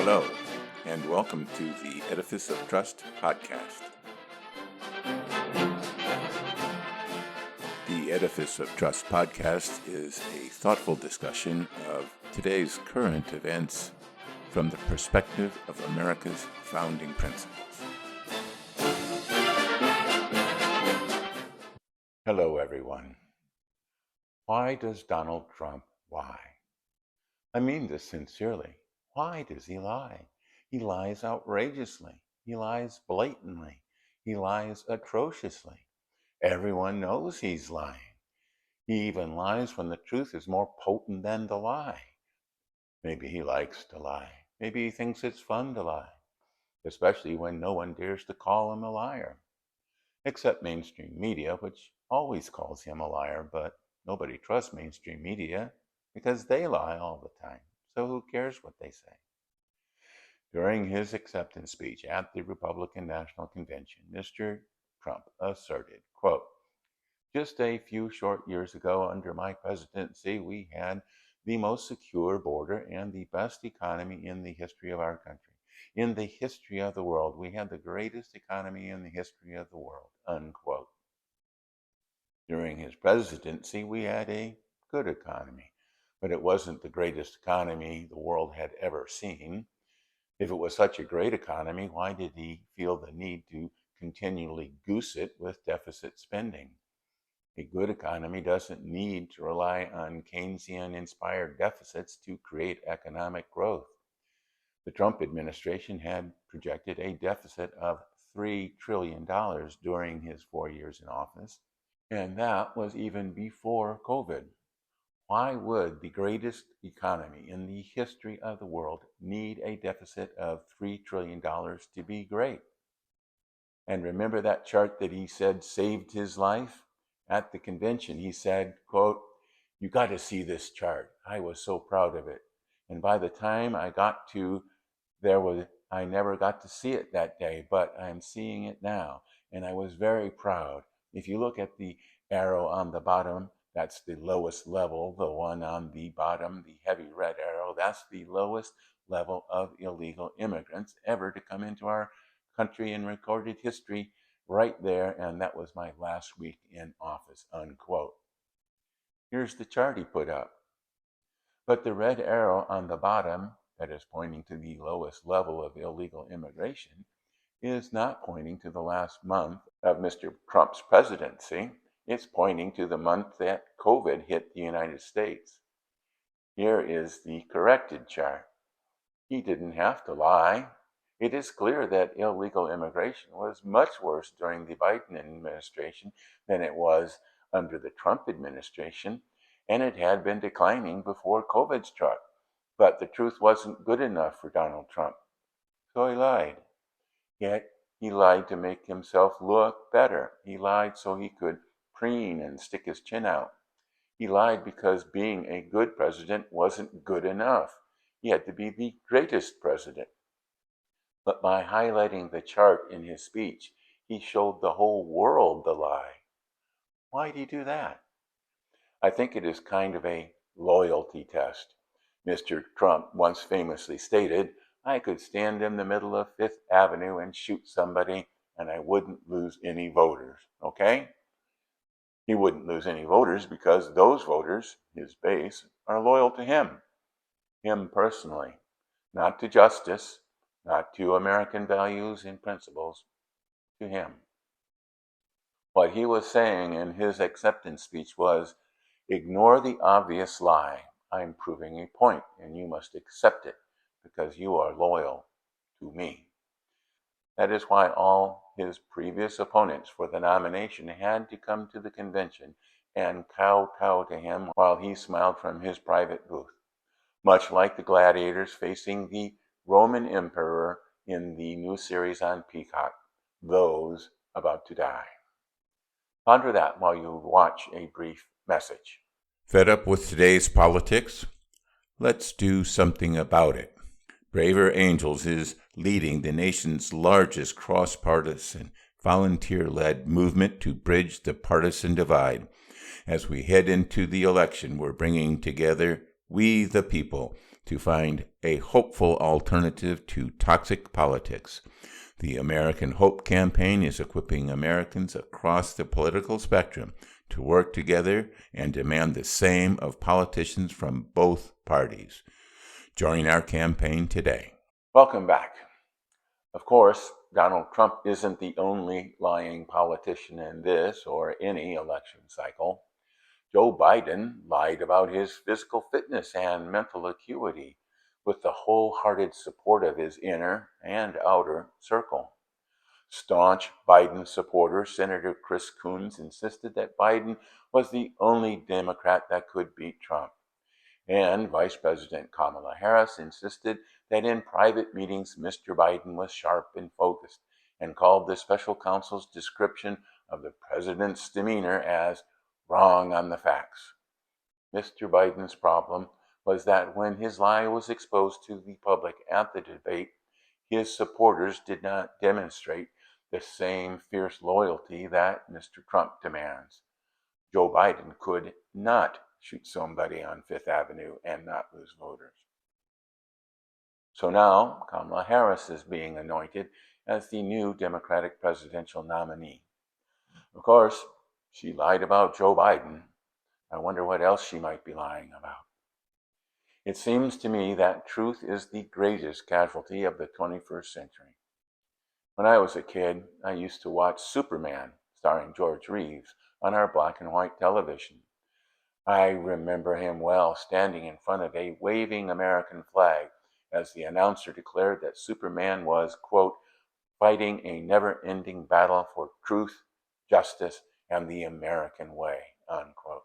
Hello, and welcome to the Edifice of Trust podcast. The Edifice of Trust podcast is a thoughtful discussion of today's current events from the perspective of America's founding principles. Hello, everyone. Why does Donald Trump lie? I mean this sincerely. Why does he lie? He lies outrageously. He lies blatantly. He lies atrociously. Everyone knows he's lying. He even lies when the truth is more potent than the lie. Maybe he likes to lie. Maybe he thinks it's fun to lie, especially when no one dares to call him a liar, except mainstream media, which always calls him a liar, but nobody trusts mainstream media because they lie all the time. So who cares what they say? During his acceptance speech at the Republican National Convention, Mr. Trump asserted, quote, "Just a few short years ago under my presidency, we had the most secure border and the best economy in the history of our country. In the history of the world, we had the greatest economy in the history of the world," unquote. During his presidency, we had a good economy, but it wasn't the greatest economy the world had ever seen. If it was such a great economy, why did he feel the need to continually goose it with deficit spending? A good economy doesn't need to rely on Keynesian-inspired deficits to create economic growth. The Trump administration had projected a deficit of $3 trillion during his 4 years in office, and that was even before COVID. Why would the greatest economy in the history of the world need a deficit of $3 trillion to be great? And remember that chart that he said saved his life? At the convention, he said, quote, "You got to see this chart. I was so proud of it. And by the time I got to I never got to see it that day, but I'm seeing it now. And I was very proud. If you look at the arrow on the bottom, that's the lowest level. The one on the bottom, the heavy red arrow, that's the lowest level of illegal immigrants ever to come into our country in recorded history, right there. And that was my last week in office," unquote. Here's the chart he put up. But the red arrow on the bottom, that is pointing to the lowest level of illegal immigration, is not pointing to the last month of Mr. Trump's presidency. It's pointing to the month that COVID hit the United States. Here is the corrected chart. He didn't have to lie. It is clear that illegal immigration was much worse during the Biden administration than it was under the Trump administration, and it had been declining before COVID struck. But the truth wasn't good enough for Donald Trump, so he lied. Yet he lied to make himself look better. He lied so he could preen and stick his chin out. He lied because being a good president wasn't good enough. He had to be the greatest president. But by highlighting the chart in his speech, he showed the whole world the lie. Why did he do that? I think it is kind of a loyalty test. Mr. Trump once famously stated, "I could stand in the middle of Fifth Avenue and shoot somebody and I wouldn't lose any voters," okay? He wouldn't lose any voters because those voters, his base, are loyal to him personally, not to justice, not to American values and principles, to him. What he was saying in his acceptance speech was, "Ignore the obvious lie. I'm proving a point, and you must accept it because you are loyal to me." That is why all his previous opponents for the nomination had to come to the convention and kowtow to him while he smiled from his private booth, much like the gladiators facing the Roman emperor in the new series on Peacock, Those About to Die. Ponder that while you watch a brief message. Fed up with today's politics? Let's do something about it. Braver Angels is leading the nation's largest cross-partisan, volunteer-led movement to bridge the partisan divide. As we head into the election, we're bringing together we the people, to find a hopeful alternative to toxic politics. The American Hope Campaign is equipping Americans across the political spectrum to work together and demand the same of politicians from both parties. Join our campaign today. Welcome back. Of course, Donald Trump isn't the only lying politician in this or any election cycle. Joe Biden lied about his physical fitness and mental acuity with the wholehearted support of his inner and outer circle. Staunch Biden supporter Senator Chris Coons insisted that Biden was the only Democrat that could beat Trump. And Vice President Kamala Harris insisted that in private meetings, Mr. Biden was sharp and focused, and called the special counsel's description of the president's demeanor as wrong on the facts. Mr. Biden's problem was that when his lie was exposed to the public at the debate, his supporters did not demonstrate the same fierce loyalty that Mr. Trump demands. Joe Biden could not shoot somebody on Fifth Avenue and not lose voters. So now Kamala Harris is being anointed as the new Democratic presidential nominee. Of course, she lied about Joe Biden. I wonder what else she might be lying about. It seems to me that truth is the greatest casualty of the 21st century. When I was a kid, I used to watch Superman, starring George Reeves, on our black and white television. I remember him well, standing in front of a waving American flag as the announcer declared that Superman was, quote, fighting a never-ending battle for truth, justice, and the American way, unquote.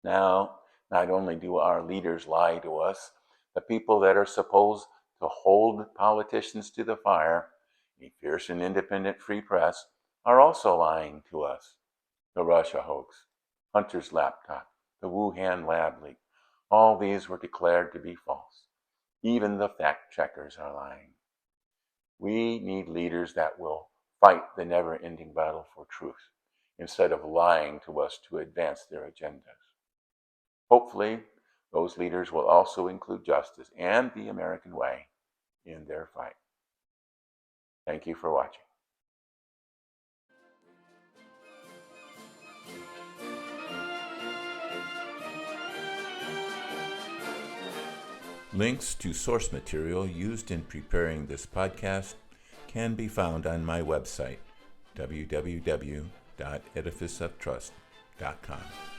Now, not only do our leaders lie to us, the people that are supposed to hold politicians to the fire, a fierce and independent free press, are also lying to us. The Russia hoax, Hunter's laptop, the Wuhan lab leak, all these were declared to be false. Even the fact checkers are lying. We need leaders that will fight the never-ending battle for truth instead of lying to us to advance their agendas. Hopefully, those leaders will also include justice and the American way in their fight. Thank you for watching. Links to source material used in preparing this podcast can be found on my website, www.edificeoftrust.com.